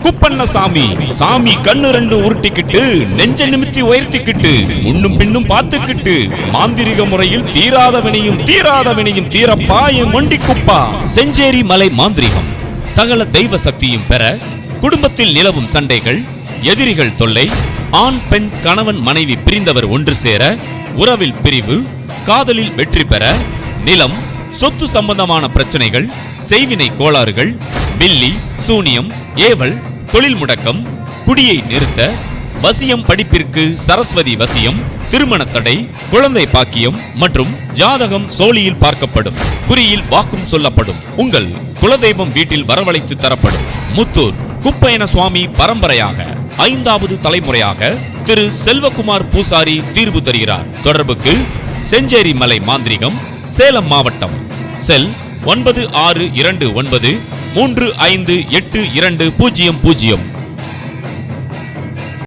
குப்பண்ணசாமி சாமி கண்ணு ரெண்டு உருட்டிக்கிட்டு நெஞ்ச நிமித்தி உயர்த்திக்கிட்டு முன்னும் பின்னும் பார்த்துக்கிட்டு மாந்திரிக முறையில் தீராதவனையும் தீரப்பா என் மொண்டி குப்பா. செஞ்சேரி மலை மாந்திரிகம் சகல தெய்வ சக்தியும் பெற, குடும்பத்தில் நிலவும் சண்டைகள், எதிரிகள் தொல்லை, ஆண் பெண் கணவன் மனைவி பிரிந்தவர் ஒன்று சேர, உறவில் பிரிவு, காதலில் வெற்றி பெற, நிலம் சொத்து சம்பந்தமான பிரச்சனைகள், செய்வினை கோளாறுகள், பில்லி சூனியம், ஏவல், தொழில் முடக்கம், குடியை நிறுத்த, வசியம் படிப்பிற்கு சரஸ்வதி வசியம், திருமண தடை, குழந்தை பாக்கியம் மற்றும் ஜாதகம் சோழியில் பார்க்கப்படும். குறியில் வாக்கும் சொல்லப்படும். உங்கள் குலதெய்வம் வீட்டில் வரவழைத்து தரப்படும். முத்தூர் குப்பையன சுவாமி பரம்பரையாக 5வது தலைமுறையாக திரு செல்வகுமார் பூசாரி தீர்வு தருகிறார். தொடர்புக்கு செஞ்சேரி மலை மாந்திரிகம், சேலம் மாவட்டம். செல் 9629358200.